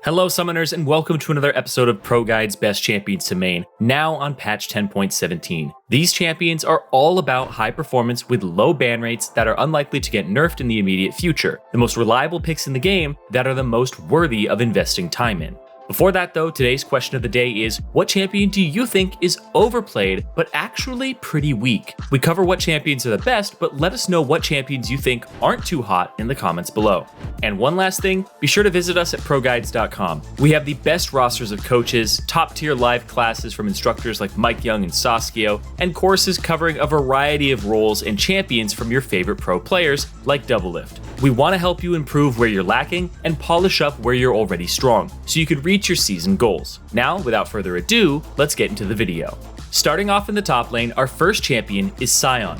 Hello Summoners and welcome to another episode of ProGuides Best Champions to Main, now on patch 10.17. These champions are all about high performance with low ban rates that are unlikely to get nerfed in the immediate future, the most reliable picks in the game that are the most worthy of investing time in. Before that though, today's question of the day is, what champion do you think is overplayed but actually pretty weak? We cover what champions are the best, but let us know what champions you think aren't too hot in the comments below. And one last thing, be sure to visit us at ProGuides.com. We have the best rosters of coaches, top tier live classes from instructors like Mike Young and Saskio, and courses covering a variety of roles and champions from your favorite pro players like Doublelift. We want to help you improve where you're lacking and polish up where you're already strong, so you could reach your season goals. Now, without further ado, let's get into the video. Starting off in the top lane, our first champion is Sion.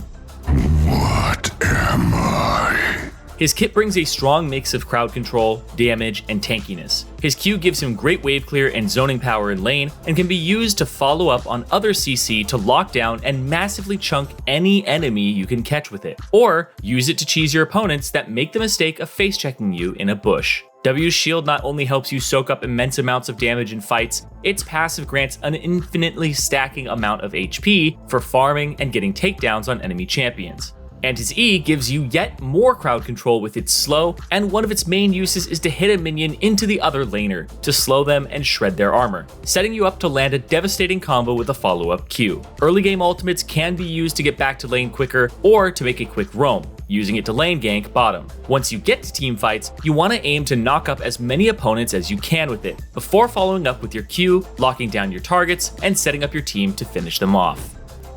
What am I? His kit brings a strong mix of crowd control, damage, and tankiness. His Q gives him great wave clear and zoning power in lane, and can be used to follow up on other CC to lock down and massively chunk any enemy you can catch with it, or use it to cheese your opponents that make the mistake of face checking you in a bush. W's shield not only helps you soak up immense amounts of damage in fights, its passive grants an infinitely stacking amount of HP for farming and getting takedowns on enemy champions. And his E gives you yet more crowd control with its slow, and one of its main uses is to hit a minion into the other laner to slow them and shred their armor, setting you up to land a devastating combo with a follow-up Q. Early game ultimates can be used to get back to lane quicker or to make a quick roam, using it to lane gank bottom. Once you get to team fights, you want to aim to knock up as many opponents as you can with it, before following up with your Q, locking down your targets, and setting up your team to finish them off.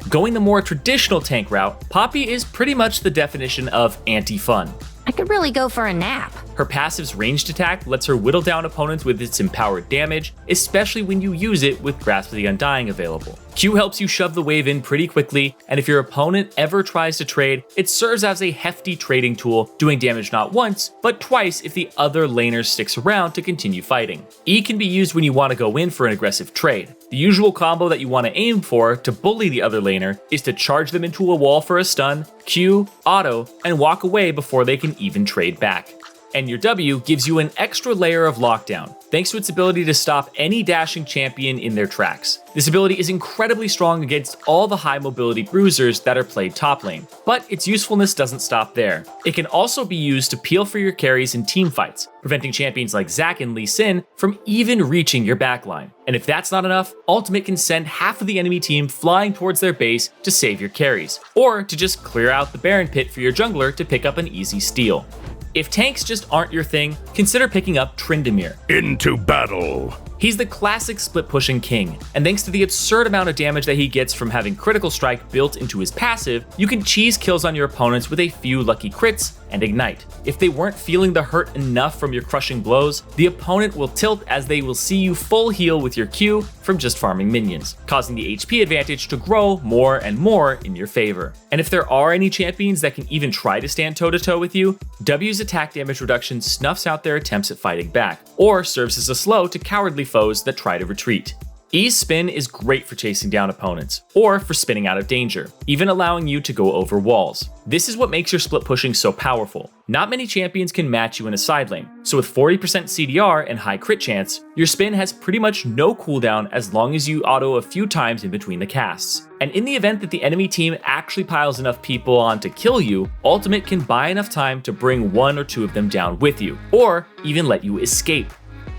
Going the more traditional tank route, Poppy is pretty much the definition of anti-fun. I could really go for a nap. Her passive's ranged attack lets her whittle down opponents with its empowered damage, especially when you use it with Grasp of the Undying available. Q helps you shove the wave in pretty quickly, and if your opponent ever tries to trade, it serves as a hefty trading tool, doing damage not once, but twice if the other laner sticks around to continue fighting. E can be used when you want to go in for an aggressive trade. The usual combo that you want to aim for to bully the other laner is to charge them into a wall for a stun, Q, auto, and walk away before they can even trade back. And your W gives you an extra layer of lockdown, thanks to its ability to stop any dashing champion in their tracks. This ability is incredibly strong against all the high mobility bruisers that are played top lane, but its usefulness doesn't stop there. It can also be used to peel for your carries in team fights, preventing champions like Zac and Lee Sin from even reaching your backline. And if that's not enough, Ultimate can send half of the enemy team flying towards their base to save your carries, or to just clear out the Baron pit for your jungler to pick up an easy steal. If tanks just aren't your thing, consider picking up Tryndamere. Into battle! He's the classic split-pushing king, and thanks to the absurd amount of damage that he gets from having Critical Strike built into his passive, you can cheese kills on your opponents with a few lucky crits and ignite. If they weren't feeling the hurt enough from your crushing blows, the opponent will tilt as they will see you full heal with your Q from just farming minions, causing the HP advantage to grow more and more in your favor. And if there are any champions that can even try to stand toe-to-toe with you, W's attack damage reduction snuffs out their attempts at fighting back, or serves as a slow to cowardly foes that try to retreat. E's spin is great for chasing down opponents, or for spinning out of danger, even allowing you to go over walls. This is what makes your split pushing so powerful. Not many champions can match you in a side lane, so with 40% CDR and high crit chance, your spin has pretty much no cooldown as long as you auto a few times in between the casts. And in the event that the enemy team actually piles enough people on to kill you, Ultimate can buy enough time to bring one or two of them down with you, or even let you escape.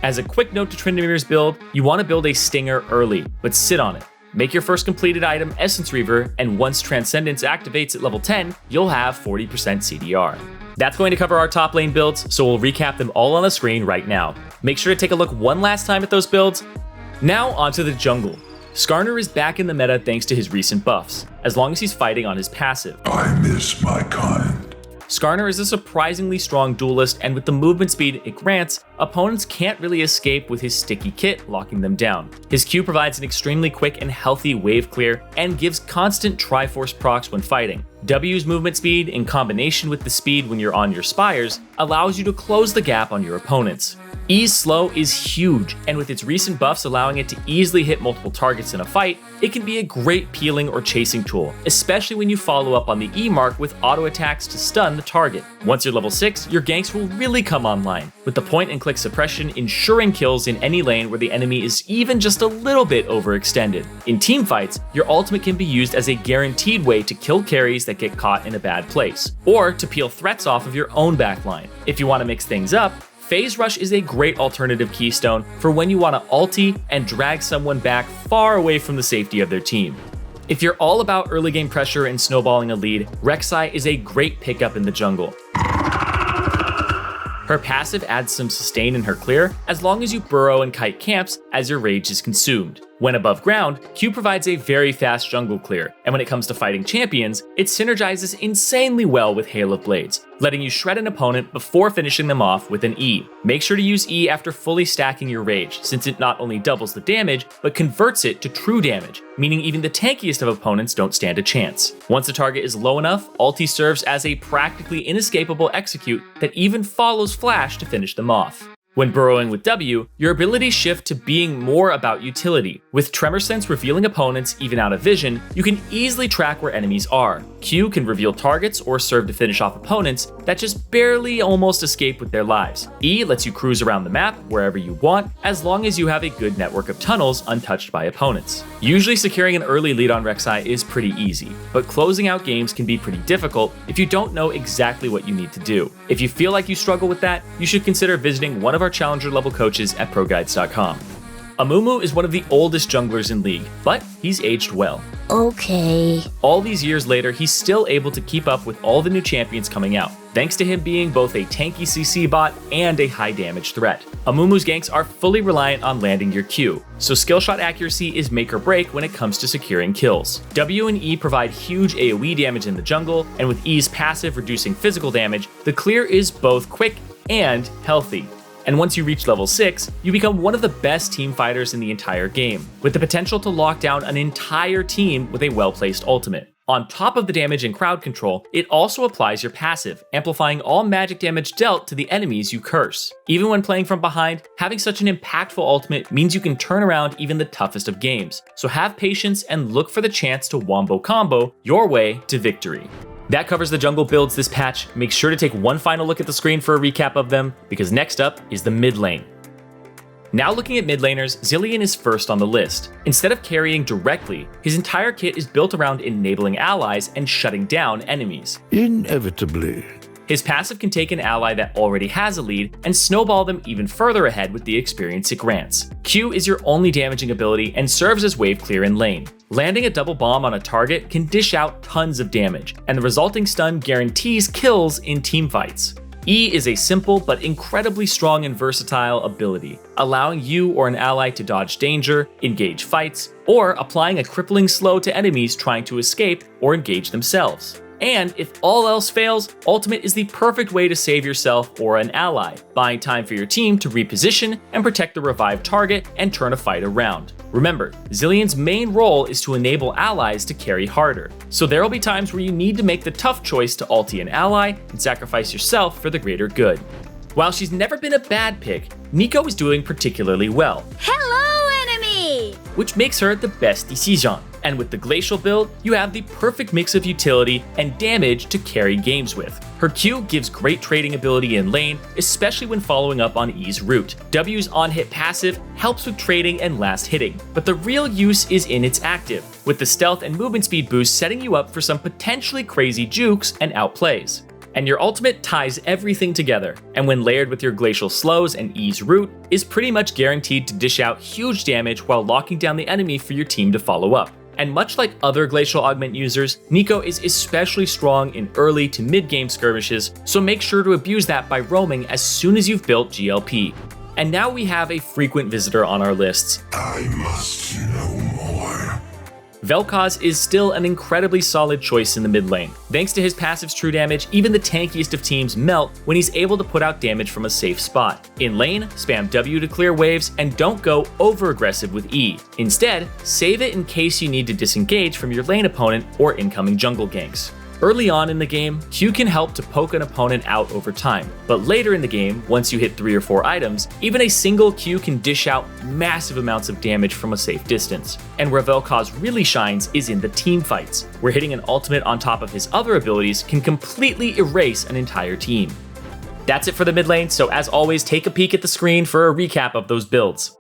As a quick note to Tryndamere's build, you want to build a Stinger early, but sit on it. Make your first completed item Essence Reaver, and once Transcendence activates at level 10, you'll have 40% CDR. That's going to cover our top lane builds, so we'll recap them all on the screen right now. Make sure to take a look one last time at those builds. Now onto the jungle. Skarner is back in the meta thanks to his recent buffs, as long as he's fighting on his passive. I miss my kind. Skarner is a surprisingly strong duelist, and with the movement speed it grants, opponents can't really escape with his sticky kit locking them down. His Q provides an extremely quick and healthy wave clear, and gives constant Triforce procs when fighting. W's movement speed, in combination with the speed when you're on your spires, allows you to close the gap on your opponents. E's slow is huge, and with its recent buffs allowing it to easily hit multiple targets in a fight, it can be a great peeling or chasing tool, especially when you follow up on the E mark with auto attacks to stun the target. Once you're level 6, your ganks will really come online, with the point and click suppression ensuring kills in any lane where the enemy is even just a little bit overextended. In team fights, your ultimate can be used as a guaranteed way to kill carries that get caught in a bad place, or to peel threats off of your own backline. If you want to mix things up, Phase Rush is a great alternative keystone for when you want to ulti and drag someone back far away from the safety of their team. If you're all about early game pressure and snowballing a lead, Rek'Sai is a great pickup in the jungle. Her passive adds some sustain in her clear as long as you burrow and kite camps as your rage is consumed. When above ground, Q provides a very fast jungle clear, and when it comes to fighting champions, it synergizes insanely well with Hail of Blades, letting you shred an opponent before finishing them off with an E. Make sure to use E after fully stacking your rage, since it not only doubles the damage, but converts it to true damage, meaning even the tankiest of opponents don't stand a chance. Once the target is low enough, ulti serves as a practically inescapable execute that even follows flash to finish them off. When burrowing with W, your abilities shift to being more about utility. With Tremor Sense revealing opponents even out of vision, you can easily track where enemies are. Q can reveal targets or serve to finish off opponents that just barely almost escape with their lives. E lets you cruise around the map wherever you want, as long as you have a good network of tunnels untouched by opponents. Usually securing an early lead on Rek'Sai is pretty easy, but closing out games can be pretty difficult if you don't know exactly what you need to do. If you feel like you struggle with that, you should consider visiting one of our challenger level coaches at ProGuides.com. Amumu is one of the oldest junglers in League, but he's aged well. Okay. All these years later, he's still able to keep up with all the new champions coming out, thanks to him being both a tanky CC bot and a high damage threat. Amumu's ganks are fully reliant on landing your Q, so skill shot accuracy is make or break when it comes to securing kills. W and E provide huge AoE damage in the jungle, and with E's passive reducing physical damage, the clear is both quick and healthy. And once you reach level 6, you become one of the best team fighters in the entire game, with the potential to lock down an entire team with a well-placed ultimate. On top of the damage and crowd control, it also applies your passive, amplifying all magic damage dealt to the enemies you curse. Even when playing from behind, having such an impactful ultimate means you can turn around even the toughest of games. So have patience and look for the chance to wombo combo your way to victory. That covers the jungle builds this patch. Make sure to take one final look at the screen for a recap of them, because next up is the mid lane. Now looking at mid laners, Zilean is first on the list. Instead of carrying directly, his entire kit is built around enabling allies and shutting down enemies. Inevitably. His passive can take an ally that already has a lead and snowball them even further ahead with the experience it grants. Q is your only damaging ability and serves as wave clear in lane. Landing a double bomb on a target can dish out tons of damage, and the resulting stun guarantees kills in teamfights. E is a simple but incredibly strong and versatile ability, allowing you or an ally to dodge danger, engage fights, or applying a crippling slow to enemies trying to escape or engage themselves. And if all else fails, ultimate is the perfect way to save yourself or an ally, buying time for your team to reposition and protect the revived target and turn a fight around. Remember, Zilean's main role is to enable allies to carry harder, so there will be times where you need to make the tough choice to ulti an ally and sacrifice yourself for the greater good. While she's never been a bad pick, Neeko is doing particularly well. Hello, enemy! Which makes her the best decision. And with the Glacial build, you have the perfect mix of utility and damage to carry games with. Her Q gives great trading ability in lane, especially when following up on E's root. W's on-hit passive helps with trading and last hitting, but the real use is in its active, with the stealth and movement speed boost setting you up for some potentially crazy jukes and outplays. And your ultimate ties everything together, and when layered with your Glacial slows and E's root, is pretty much guaranteed to dish out huge damage while locking down the enemy for your team to follow up. And much like other Glacial Augment users, Neeko is especially strong in early to mid-game skirmishes, so make sure to abuse that by roaming as soon as you've built GLP. And now we have a frequent visitor on our lists. I must know more. Vel'Koz is still an incredibly solid choice in the mid lane. Thanks to his passive's true damage, even the tankiest of teams melt when he's able to put out damage from a safe spot. In lane, spam W to clear waves and don't go over-aggressive with E. Instead, save it in case you need to disengage from your lane opponent or incoming jungle ganks. Early on in the game, Q can help to poke an opponent out over time, but later in the game, once you hit 3 or 4 items, even a single Q can dish out massive amounts of damage from a safe distance. And where Vel'Koz really shines is in the team fights, where hitting an ultimate on top of his other abilities can completely erase an entire team. That's it for the mid lane, so as always, take a peek at the screen for a recap of those builds.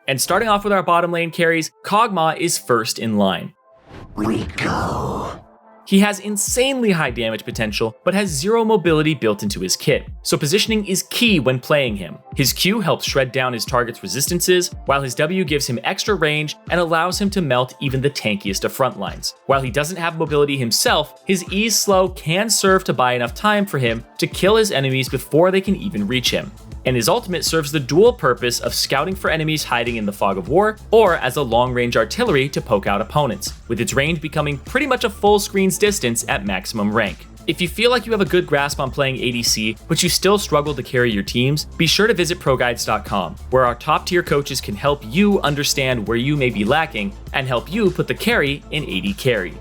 And starting off with our bottom lane carries, Kog'Maw is first in line. We go. He has insanely high damage potential, but has 0 mobility built into his kit, so positioning is key when playing him. His Q helps shred down his target's resistances, while his W gives him extra range and allows him to melt even the tankiest of front lines. While he doesn't have mobility himself, his E's slow can serve to buy enough time for him to kill his enemies before they can even reach him. And his ultimate serves the dual purpose of scouting for enemies hiding in the fog of war, or as a long-range artillery to poke out opponents, with its range becoming pretty much a full screen's distance at maximum rank. If you feel like you have a good grasp on playing ADC, but you still struggle to carry your teams, be sure to visit ProGuides.com, where our top-tier coaches can help you understand where you may be lacking and help you put the carry in AD carry.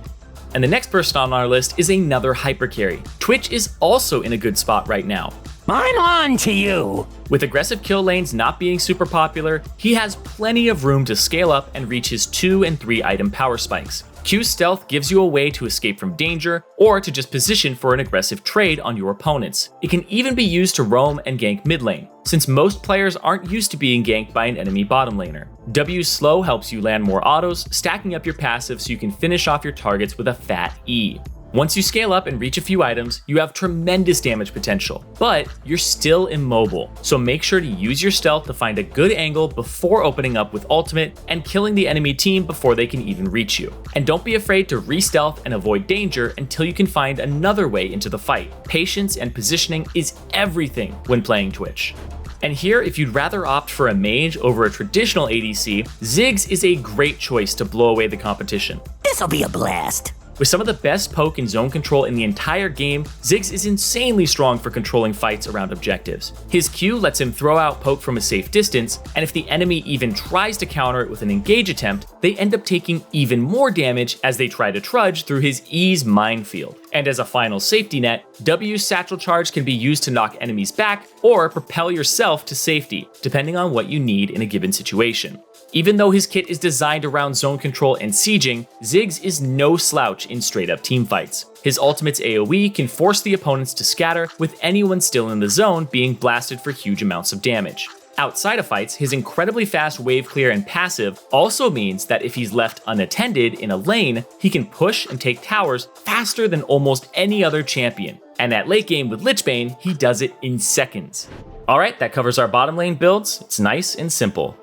And the next person on our list is another hyper carry. Twitch is also in a good spot right now. I'm on to you! With aggressive kill lanes not being super popular, he has plenty of room to scale up and reach his 2 and 3 item power spikes. Q stealth gives you a way to escape from danger, or to just position for an aggressive trade on your opponents. It can even be used to roam and gank mid lane, since most players aren't used to being ganked by an enemy bottom laner. W slow helps you land more autos, stacking up your passive so you can finish off your targets with a fat E. Once you scale up and reach a few items, you have tremendous damage potential, but you're still immobile, so make sure to use your stealth to find a good angle before opening up with ultimate and killing the enemy team before they can even reach you. And don't be afraid to re-stealth and avoid danger until you can find another way into the fight. Patience and positioning is everything when playing Twitch. And here, if you'd rather opt for a mage over a traditional ADC, Ziggs is a great choice to blow away the competition. This'll be a blast! With some of the best poke and zone control in the entire game, Ziggs is insanely strong for controlling fights around objectives. His Q lets him throw out poke from a safe distance, and if the enemy even tries to counter it with an engage attempt, they end up taking even more damage as they try to trudge through his E's minefield. And as a final safety net, W's satchel charge can be used to knock enemies back or propel yourself to safety, depending on what you need in a given situation. Even though his kit is designed around zone control and sieging, Ziggs is no slouch in straight-up teamfights. His ultimate's AoE can force the opponents to scatter, with anyone still in the zone being blasted for huge amounts of damage. Outside of fights, his incredibly fast wave clear and passive also means that if he's left unattended in a lane, he can push and take towers faster than almost any other champion. And at late game with Lichbane, he does it in seconds. Alright, that covers our bottom lane builds. It's nice and simple.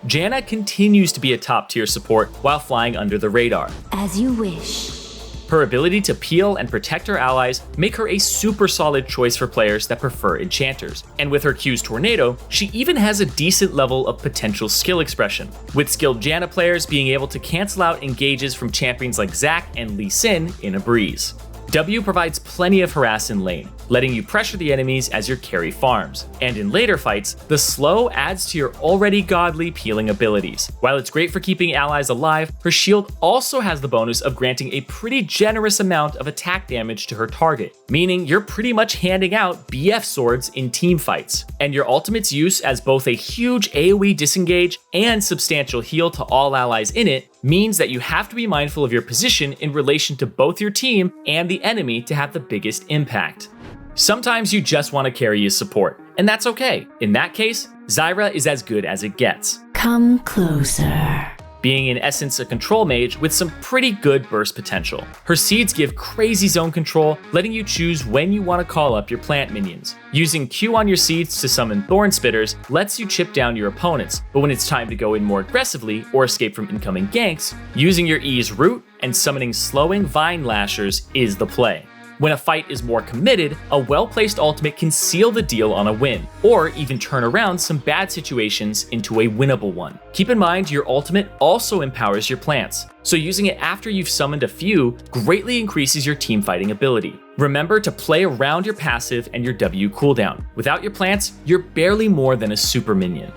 Janna continues to be a top-tier support while flying under the radar. As you wish. Her ability to peel and protect her allies make her a super solid choice for players that prefer enchanters. And with her Q's Tornado, she even has a decent level of potential skill expression, with skilled Janna players being able to cancel out engages from champions like Zac and Lee Sin in a breeze. W provides plenty of harass in lane, letting you pressure the enemies as your carry farms. And in later fights, the slow adds to your already godly peeling abilities. While it's great for keeping allies alive, her shield also has the bonus of granting a pretty generous amount of attack damage to her target, meaning you're pretty much handing out BF swords in team fights. And your ultimate's use as both a huge AoE disengage and substantial heal to all allies in it means that you have to be mindful of your position in relation to both your team and the enemy to have the biggest impact. Sometimes you just want to carry as support, and that's okay. In that case, Zyra is as good as it gets. Come closer. Being in essence a control mage with some pretty good burst potential. Her seeds give crazy zone control, letting you choose when you want to call up your plant minions. Using Q on your seeds to summon Thorn Spitters lets you chip down your opponents, but when it's time to go in more aggressively or escape from incoming ganks, using your E's root and summoning slowing Vine Lashers is the play. When a fight is more committed, a well-placed ultimate can seal the deal on a win, or even turn around some bad situations into a winnable one. Keep in mind, your ultimate also empowers your plants, so using it after you've summoned a few greatly increases your team fighting ability. Remember to play around your passive and your W cooldown. Without your plants, you're barely more than a super minion.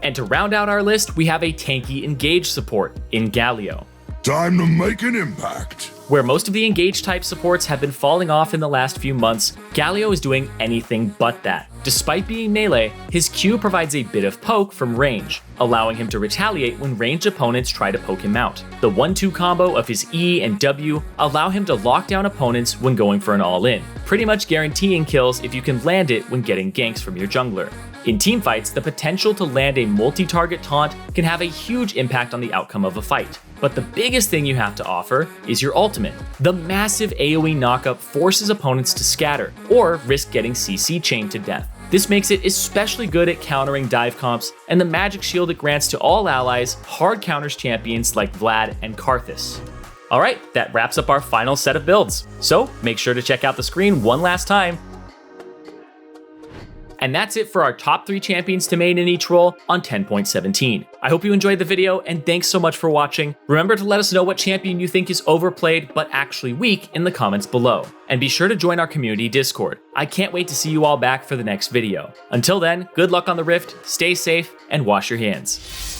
And to round out our list, we have a tanky engage support in Galio. Time to make an impact. Where most of the engage type supports have been falling off in the last few months, Galio is doing anything but that. Despite being melee, his Q provides a bit of poke from range, allowing him to retaliate when ranged opponents try to poke him out. The 1-2 combo of his E and W allow him to lock down opponents when going for an all-in, pretty much guaranteeing kills if you can land it when getting ganks from your jungler. In teamfights, the potential to land a multi-target taunt can have a huge impact on the outcome of a fight. But the biggest thing you have to offer is your ultimate. The massive AoE knockup forces opponents to scatter, or risk getting CC chained to death. This makes it especially good at countering dive comps, and the magic shield it grants to all allies hard counters champions like Vlad and Karthus. Alright, that wraps up our final set of builds. So make sure to check out the screen one last time. And that's it for our top 3 champions to main in each role on 10.17. I hope you enjoyed the video, and thanks so much for watching. Remember to let us know what champion you think is overplayed but actually weak in the comments below. And be sure to join our community Discord. I can't wait to see you all back for the next video. Until then, good luck on the Rift, stay safe, and wash your hands.